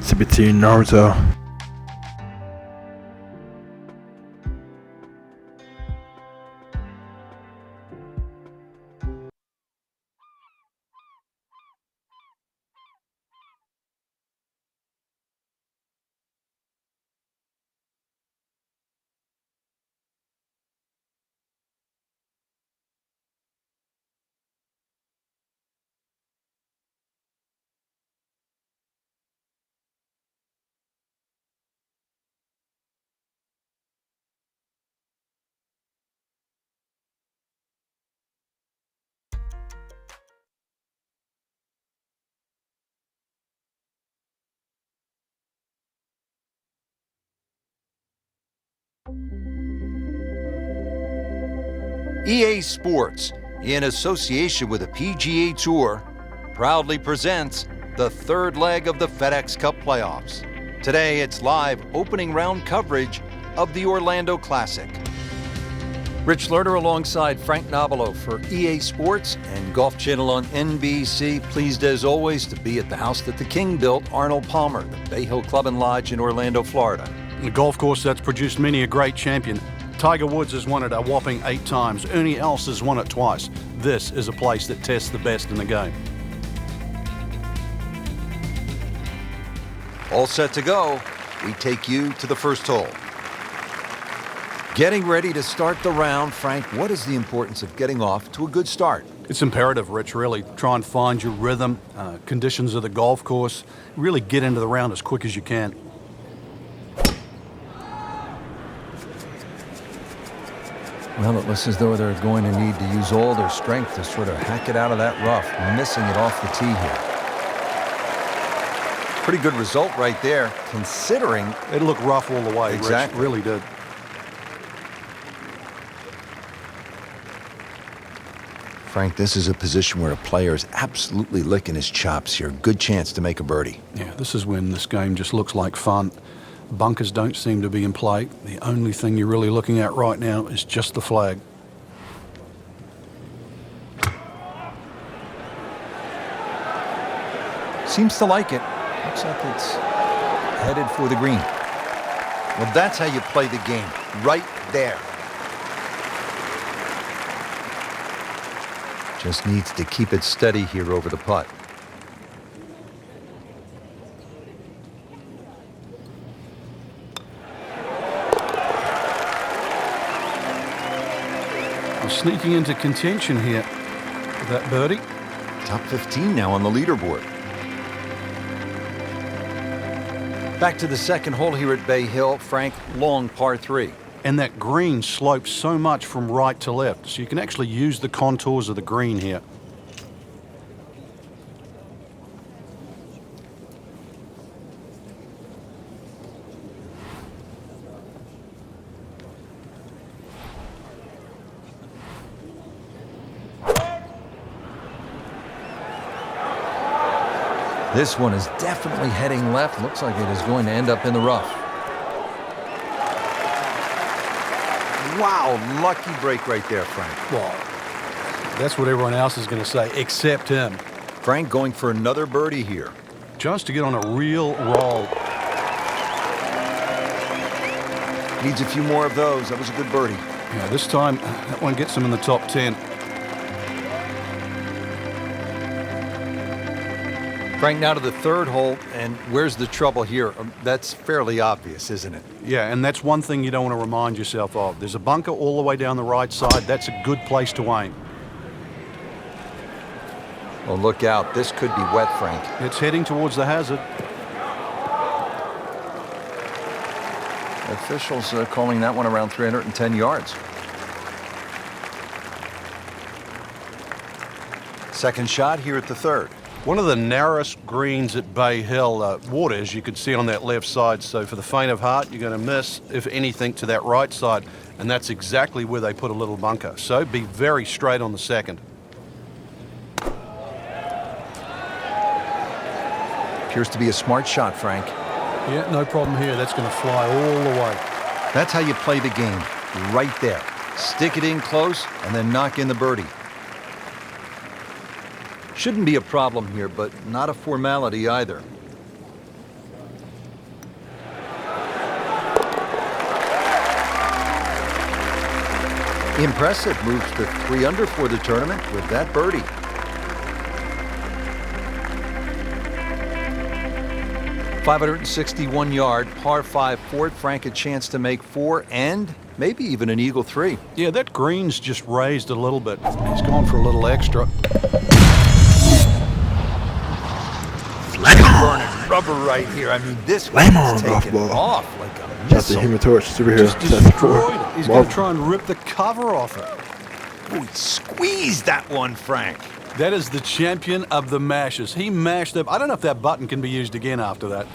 17 Narza. EA Sports, in association with the PGA Tour, proudly presents the third leg of the FedEx Cup playoffs. Today, it's live opening round coverage of the Orlando Classic. Rich Lerner alongside Frank Nobilo for EA Sports and Golf Channel on NBC. Pleased as always to be at the house that the King built, Arnold Palmer, the Bay Hill Club and Lodge in Orlando, Florida. The golf course that's produced many a great champion. Tiger Woods has won it a whopping 8 times. Ernie Els has won it twice. This is a place that tests the best in the game. All set to go. We take you to the first hole. Getting ready to start the round. Frank, what is the importance of getting off to a good start? It's imperative, Rich, really. Try and find your rhythm, conditions of the golf course. Really get into the round as quick as you can. Well, it looks as though they're going to need to use all their strength to sort of hack it out of that rough, missing it off the tee here. Pretty good result right there, considering... It looked rough all the way, Exactly. Rich. Really did. Frank, this is a position where a player is absolutely licking his chops here. Good chance to make a birdie. Yeah, this is when this game just looks like fun. Bunkers don't seem to be in play. The only thing you're really looking at right now is just the flag. Seems to like it. Looks like it's headed for the green. Well, that's how you play the game. Right there. Just needs to keep it steady here over the putt. Sneaking into contention here with that birdie. Top 15 now on the leaderboard. Back to the second hole here at Bay Hill. Frank, long par 3. And that green slopes so much from right to left, so you can actually use the contours of the green here. This one is definitely heading left. Looks like it is going to end up in the rough. Wow, lucky break right there, Frank. Well, that's what everyone else is going to say, except him. Frank going for another birdie here. Just to get on a real roll. Needs a few more of those. That was a good birdie. Yeah, this time, that one gets him in the top 10. Frank, now to the third hole, and where's the trouble here? That's fairly obvious, isn't it? Yeah, and that's one thing you don't want to remind yourself of. There's a bunker all the way down the right side. That's a good place to aim. Oh, look out. This could be wet, Frank. It's heading towards the hazard. Officials calling that one around 310 yards. Second shot here at the third. One of the narrowest greens at Bay Hill. Water, as you can see on that left side. So for the faint of heart, you're going to miss, if anything, to that right side. And that's exactly where they put a little bunker. So be very straight on the second. Appears to be a smart shot, Frank. Yeah, no problem here. That's going to fly all the way. That's how you play the game. Right there. Stick it in close and then knock in the birdie. Shouldn't be a problem here, but not a formality either. Impressive, moves to 3 under for the tournament with that birdie. .561-yard par 5 for it. Frank, a chance to make 4 and maybe even an eagle 3. Yeah, that green's just raised a little bit. He's gone for a little extra. Burning rubber right here. I mean, this one's taken off like a missile. That's the Human Torch superhero. Just destroyed it. He's going to try and rip the cover off it. Ooh, he squeezed that one, Frank. That is the champion of the mashes. He mashed up. I don't know if that button can be used again after that.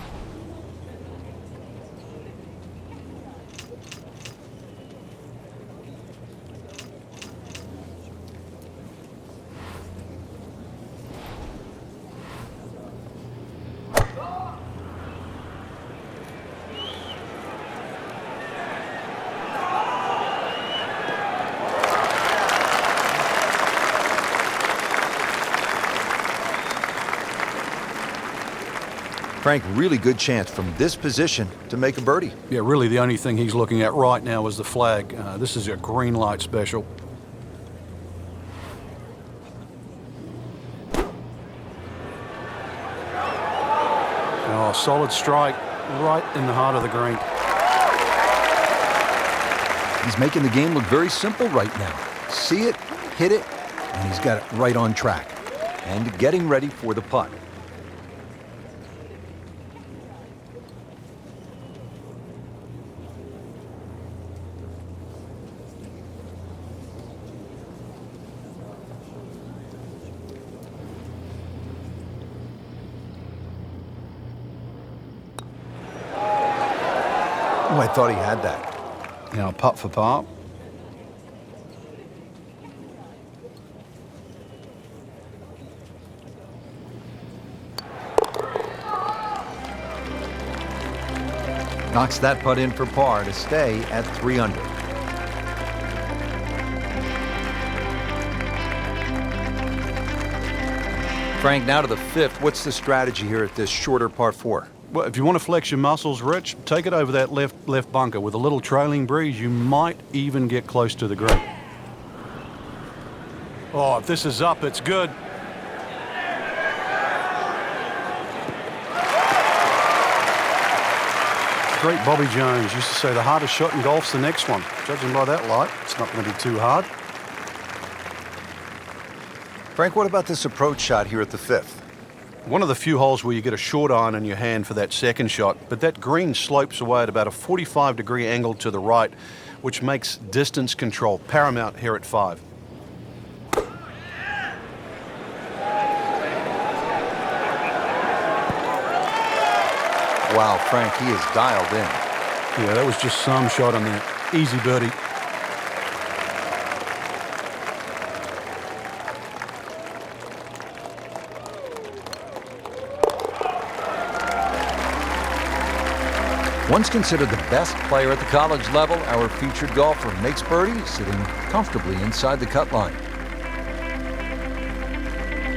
Frank, really good chance from this position to make a birdie. Yeah, really the only thing he's looking at right now is the flag. This is a green light special. Oh, solid strike right in the heart of the green. He's making the game look very simple right now. See it, hit it, and he's got it right on track. And getting ready for the putt. Oh, I thought he had that. Now, putt for par. Knocks that putt in for par to stay at 3 under. Frank, now to the 5th. What's the strategy here at this shorter par 4? Well, if you want to flex your muscles, Rich, take it over that left bunker. With a little trailing breeze, you might even get close to the green. Oh, if this is up, it's good. Great Bobby Jones used to say the hardest shot in golf's the next one. Judging by that light, it's not going to be too hard. Frank, what about this approach shot here at the 5th? One of the few holes where you get a short iron in your hand for that second shot, but that green slopes away at about a 45-degree angle to the right, which makes distance control paramount here at 5. Wow, Frank, he is dialed in. Yeah, that was just some shot on there. Easy birdie. Once considered the best player at the college level, our featured golfer makes birdie, sitting comfortably inside the cut line.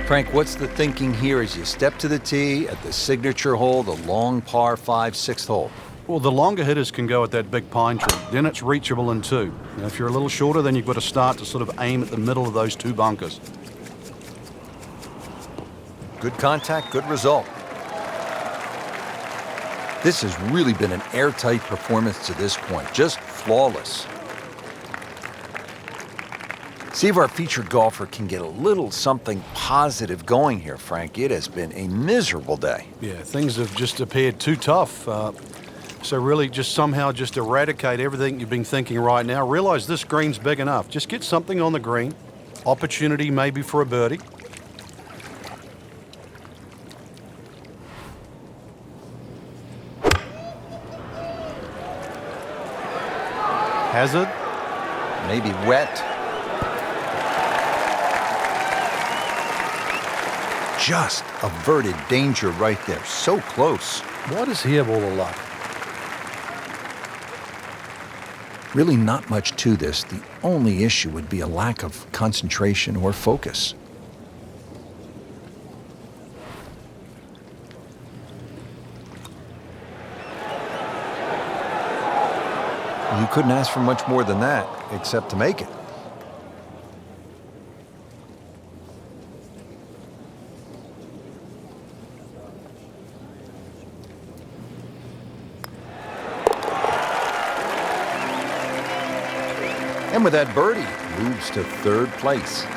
Frank, what's the thinking here as you step to the tee at the signature hole, the long par 5, 6th hole? Well, the longer hitters can go at that big pine tree. Then it's reachable in 2. Now, if you're a little shorter, then you've got to start to sort of aim at the middle of those 2 bunkers. Good contact, good result. This has really been an airtight performance to this point, just flawless. See if our featured golfer can get a little something positive going here, Frank. It has been a miserable day. Yeah, things have just appeared too tough. So really just somehow just eradicate everything you've been thinking right now. Realize this green's big enough. Just get something on the green. Opportunity maybe for a birdie. Hazard. Maybe wet. Just averted danger right there. So close. Why does he have all the luck? Really not much to this. The only issue would be a lack of concentration or focus. couldn't ask for much more than that, except to make it. And with that birdie, moves to third place.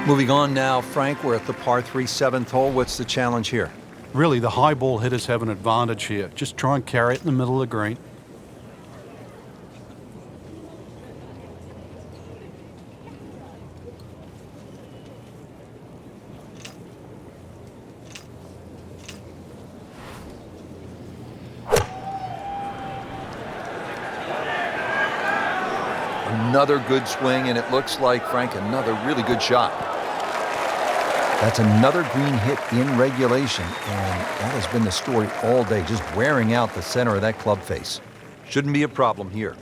Moving on now, Frank, we're at the par 3 7th hole. What's the challenge here? Really, the high ball hitters have an advantage here. Just try and carry it in the middle of the green. Another good swing, and it looks like, Frank, another really good shot. That's another green hit in regulation, and that has been the story all day, just wearing out the center of that club face. Shouldn't be a problem here.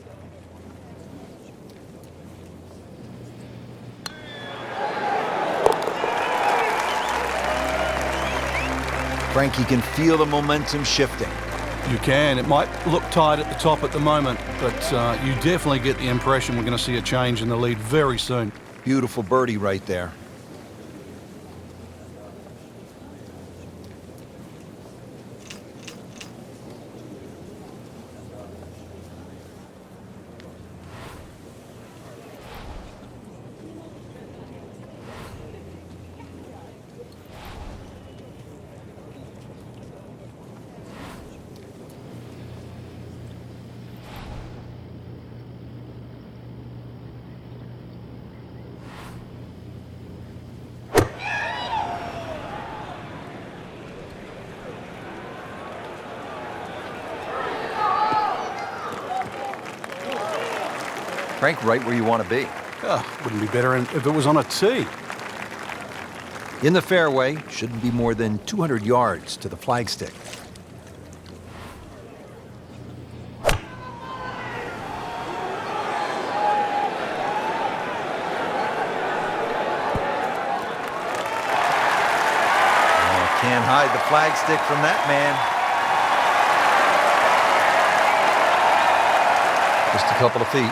Frank, you can feel the momentum shifting. You can. It might look tight at the top at the moment, but you definitely get the impression we're going to see a change in the lead very soon. Beautiful birdie right there. Frank, right where you want to be. Wouldn't be better if it was on a tee. In the fairway, shouldn't be more than 200 yards to the flagstick. Can't hide the flagstick from that man. Just a couple of feet.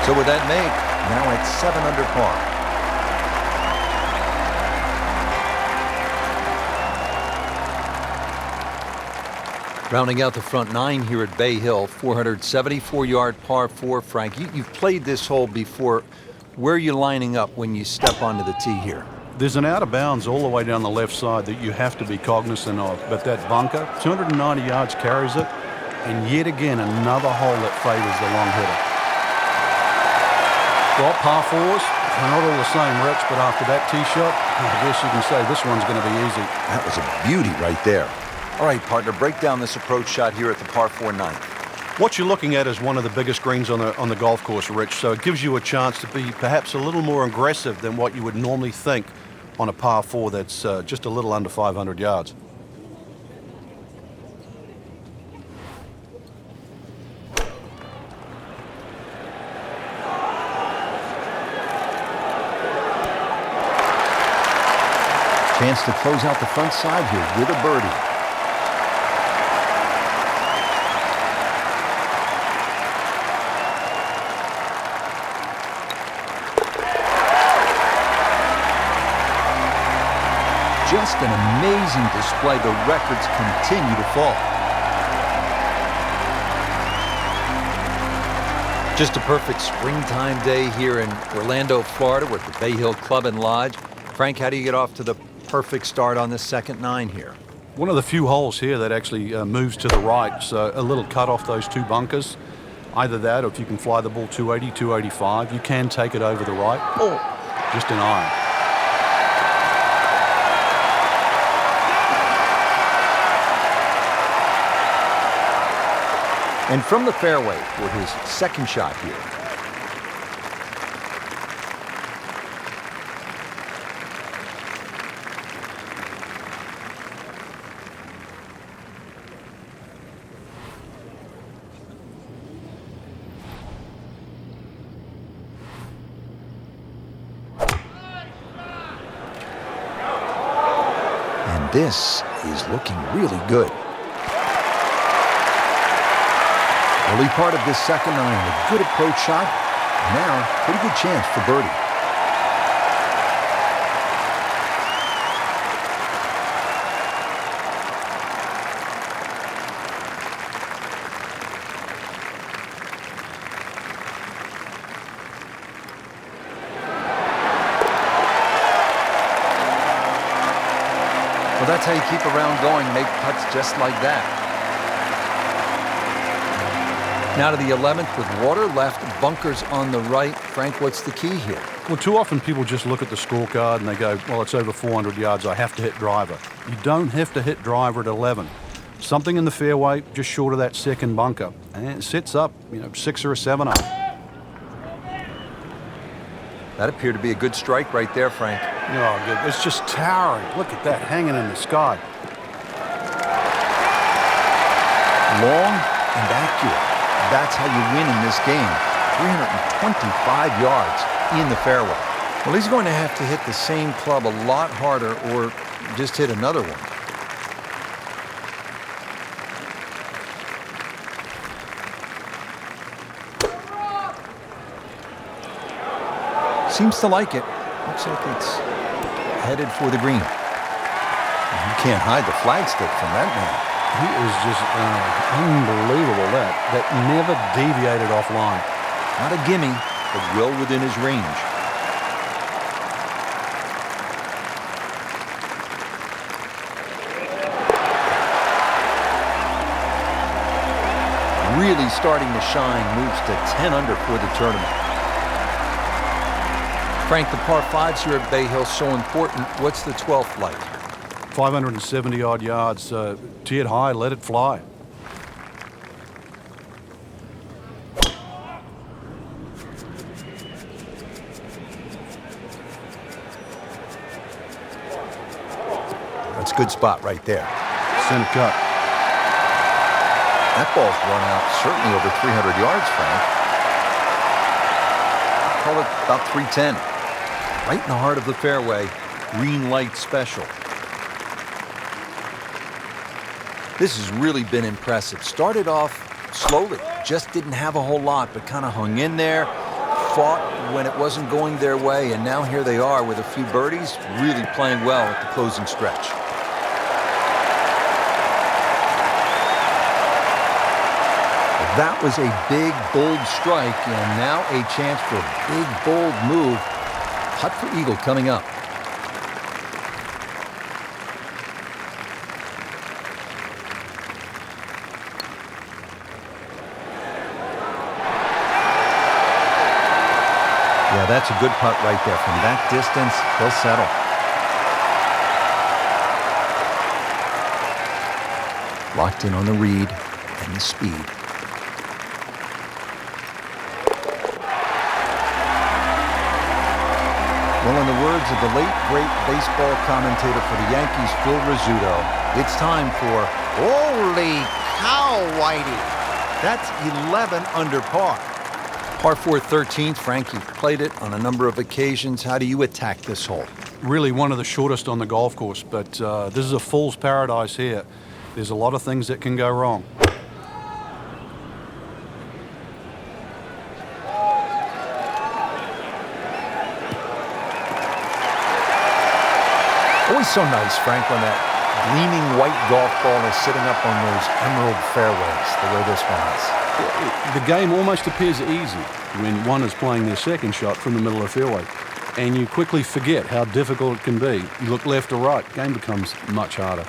So with that make, now at 7 under par. Rounding out the front 9 here at Bay Hill, 474-yard par 4. Frank, you've played this hole before. Where are you lining up when you step onto the tee here? There's an out of bounds all the way down the left side that you have to be cognizant of. But that bunker, 290 yards carries it. And yet again, another hole that favors the long hitter. Well, par 4s, they're not all the same, Rich, but after that tee shot, I guess you can say this one's going to be easy. That was a beauty right there. All right, partner, break down this approach shot here at the par 4 9th. What you're looking at is one of the biggest greens on the golf course, Rich, so it gives you a chance to be perhaps a little more aggressive than what you would normally think on a par 4 that's just a little under 500 yards. Chance to close out the front side here with a birdie. Just an amazing display. The records continue to fall. Just a perfect springtime day here in Orlando, Florida. We're at the Bay Hill Club and Lodge. Frank, how do you get off to the perfect start on this second 9 here? One of the few holes here that actually moves to the right, so a little cut off those 2 bunkers. Either that, or if you can fly the ball 280, 285, you can take it over the right. Oh, just an iron. And from the fairway for his second shot here. this is looking really good. Early part of this second iron, a good approach shot. Now, pretty good chance for birdie. Well, that's how you keep a round going, make putts just like that. Now to the 11th with water left, bunkers on the right. Frank, what's the key here? Well, too often people just look at the scorecard and they go, well, it's over 400 yards, I have to hit driver. You don't have to hit driver at 11. Something in the fairway, just short of that second bunker. And it sets up, 6 or a 7 up. That appeared to be a good strike right there, Frank. Oh, good. It's just towering. Look at that hanging in the sky. Long and accurate. That's how you win in this game. 325 yards in the fairway. Well, he's going to have to hit the same club a lot harder or just hit another one. Seems to like it. Looks like it's headed for the green. You can't hide the flagstick from that man. He is just unbelievable. That never deviated offline. Not a gimme, but well within his range. Really starting to shine, moves to 10 under for the tournament. Frank, the par fives here at Bay Hill so important. What's the 12th like? 570 odd yards, tee it high, let it fly. That's a good spot right there. Center cut. That ball's run out certainly over 300 yards, Frank. I'll call it about 310. Right in the heart of the fairway, green light special. This has really been impressive. Started off slowly, just didn't have a whole lot, but kind of hung in there, fought when it wasn't going their way, and now here they are with a few birdies, really playing well at the closing stretch. That was a big, bold strike, and now a chance for a big, bold move. Putt for eagle coming up. Yeah, that's a good putt right there. From that distance, he'll settle. Locked in on the read and the speed. Well, in the words of the late, great baseball commentator for the Yankees, Phil Rizzuto, it's time for Holy Cow, Whitey. That's 11 under par. Par 4 13th, Frank, you've played it on a number of occasions. How do you attack this hole? Really one of the shortest on the golf course, but this is a fool's paradise here. There's a lot of things that can go wrong. Always so nice, Frank, when that gleaming white golf ball is sitting up on those emerald fairways, the way this one is. The game almost appears easy when one is playing their second shot from the middle of the fairway, and you quickly forget how difficult it can be. You look left or right, game becomes much harder.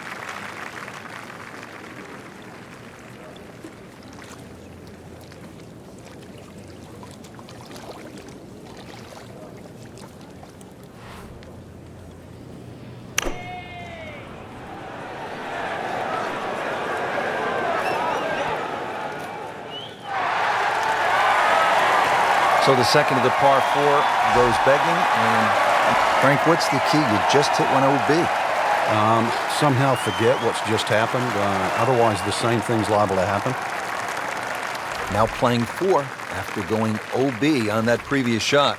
So the second of the par 4 goes begging. And Frank, what's the key? You just hit one OB. Somehow forget what's just happened. Otherwise, the same thing's liable to happen. Now playing 4 after going OB on that previous shot.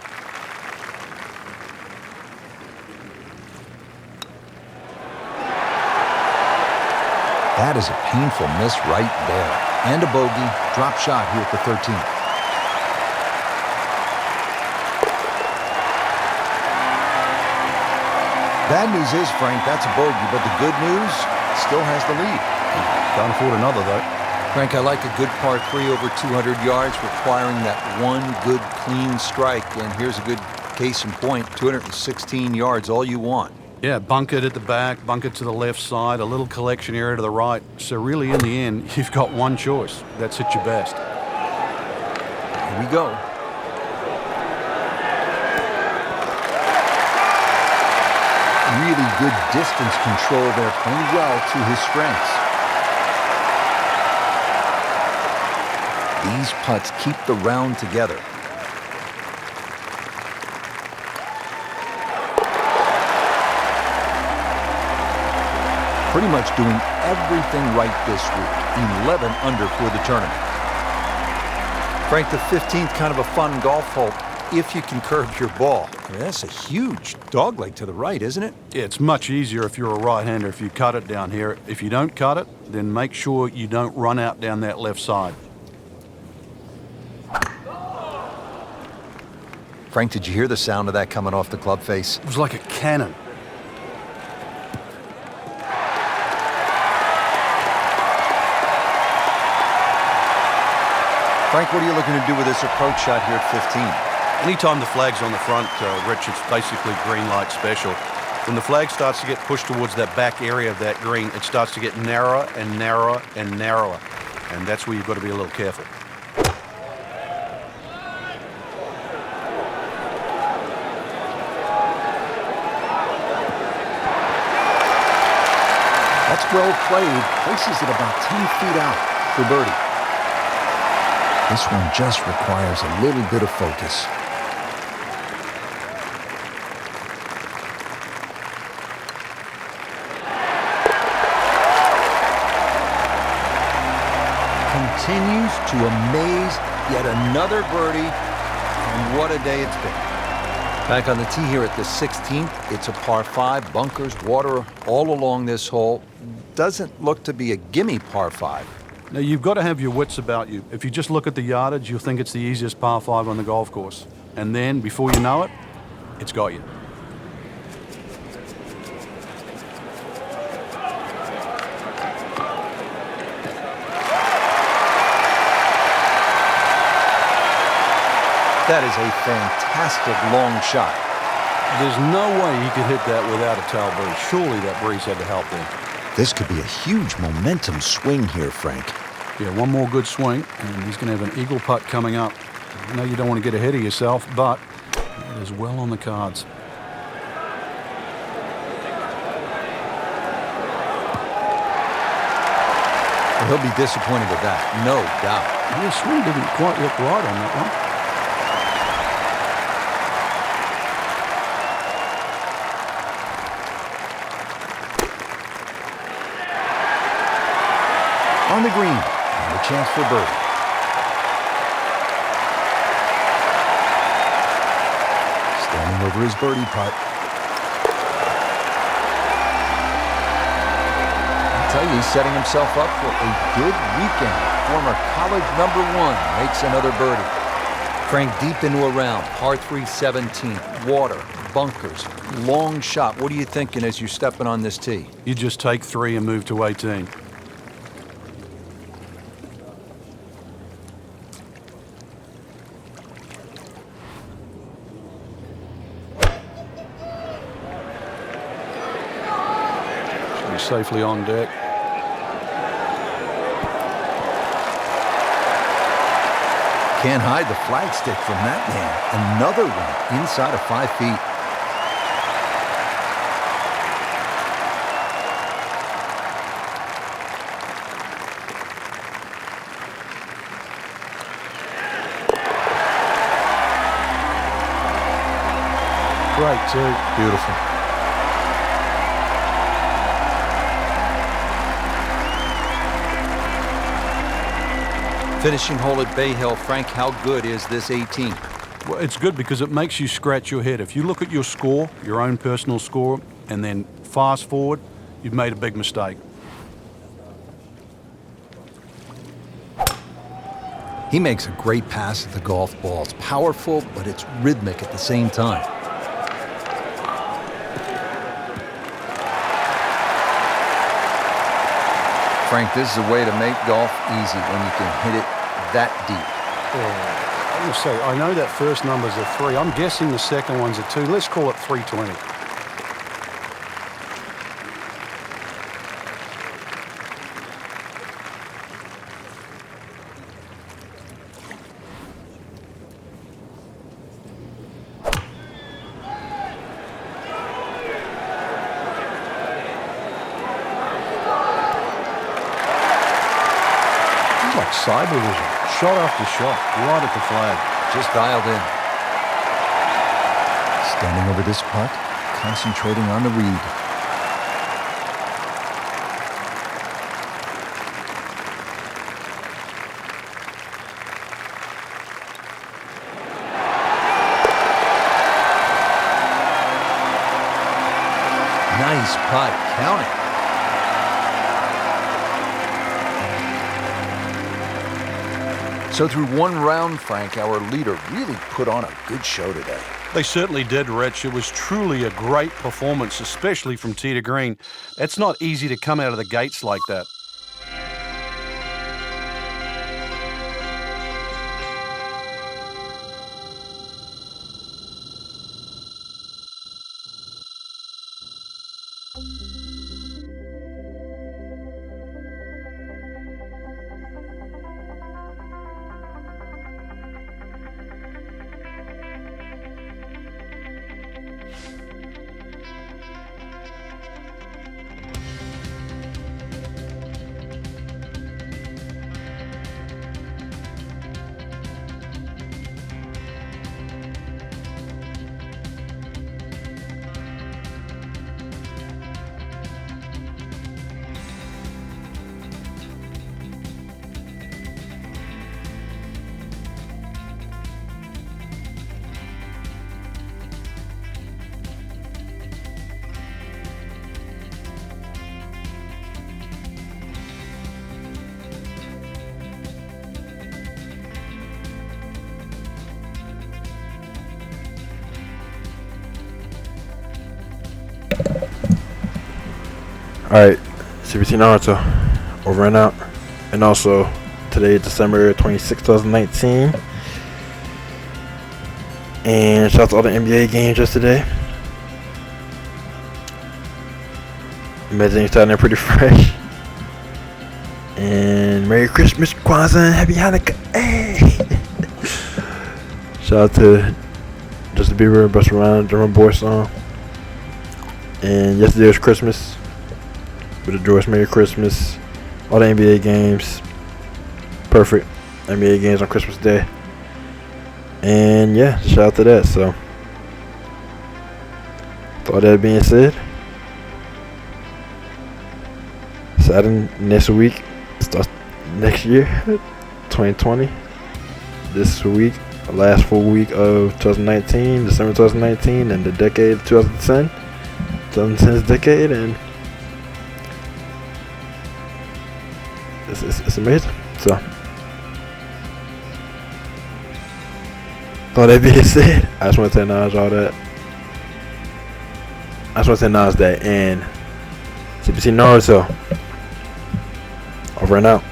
That is a painful miss right there. And a bogey. Drop shot here at the 13th. Bad news is, Frank, that's a bogey, but the good news, still has the lead. Can't afford another, though. Frank, I like a good par 3 over 200 yards, requiring that one good, clean strike. And here's a good case in point, 216 yards, all you want. Yeah, bunkered at the back, bunkered to the left side, a little collection area to the right. So really, in the end, you've got one choice. That's hit your best. Here we go. Really good distance control there, playing well to his strengths. These putts keep the round together. Pretty much doing everything right this week. 11 under for the tournament. Frank, the 15th, kind of a fun golf hole if you can curve your ball. I mean, that's a huge dogleg to the right, isn't it? Yeah, it's much easier if you're a right-hander if you cut it down here. If you don't cut it, then make sure you don't run out down that left side. Frank, did you hear the sound of that coming off the club face? It was like a cannon. Frank, what are you looking to do with this approach shot here at 15? Anytime the flag's on the front, Rich, it's basically green light special. When the flag starts to get pushed towards that back area of that green, it starts to get narrower and narrower and narrower. And that's where you've got to be a little careful. That's well played. Places it about 10 feet out for birdie. This one just requires a little bit of focus. Continues to amaze, yet another birdie, and what a day it's been. Back on the tee here at the 16th, it's a par 5, bunkers, water all along this hole. Doesn't look to be a gimme par 5. Now, you've got to have your wits about you. If you just look at the yardage, you'll think it's the easiest par 5 on the golf course. And then, before you know it, it's got you. That is a fantastic long shot. There's no way he could hit that without a tail breeze. Surely that breeze had to help there. This could be a huge momentum swing here, Frank. Yeah, one more good swing, and he's going to have an eagle putt coming up. I know you don't want to get ahead of yourself, but it is well on the cards. Well, he'll be disappointed with that, no doubt. Yeah, swing didn't quite look right on that one. On the green, and a chance for birdie. Standing over his birdie putt. I tell you, he's setting himself up for a good weekend. Former college #1 makes another birdie. Frank, deep into a round, par 3 17th, water, bunkers, long shot. What are you thinking as you're stepping on this tee? You just take 3 and move to 18. Safely on deck. Can't hide the flagstick from that man. Another one inside of 5 feet. Great too. Beautiful. Finishing hole at Bay Hill. Frank, how good is this 18? Well, it's good because it makes you scratch your head. If you look at your score, your own personal score, and then fast forward, you've made a big mistake. He makes a great pass at the golf ball. It's powerful, but it's rhythmic at the same time. Frank, this is a way to make golf easy when you can hit it that deep. I'm going to say, I know that first number's a 3. I'm guessing the second one's a 2. Let's call it 320. Like cyber vision, shot after shot, right at the flag. Just dialed in. Standing over this putt, concentrating on the read. Nice putt, count it. So through one round, Frank, our leader really put on a good show today. They certainly did, Rich. It was truly a great performance, especially from tee to green. It's not easy to come out of the gates like that. Alright, CBT Naruto, over and out. And also, today is December 26, 2019. And shout out to all the NBA games yesterday. Imagine you starting there pretty fresh. And Merry Christmas, Kwanzaa, and Happy Hanukkah. Hey! Shout out to Justin Bieber, Busta Rhymes, German Boy song. And yesterday was Christmas. With a joyous Merry Christmas. All the NBA games. Perfect NBA games on Christmas Day. And yeah, shout out to that. So, with all that being said, Saturday next week starts next year, 2020. This week, the last full week of 2019, December 2019, and the decade of 2010. 2010's decade, and it's amazing. So, all that being said, I just want to acknowledge all that. I just want to acknowledge that, and CBC Naruto, over and out.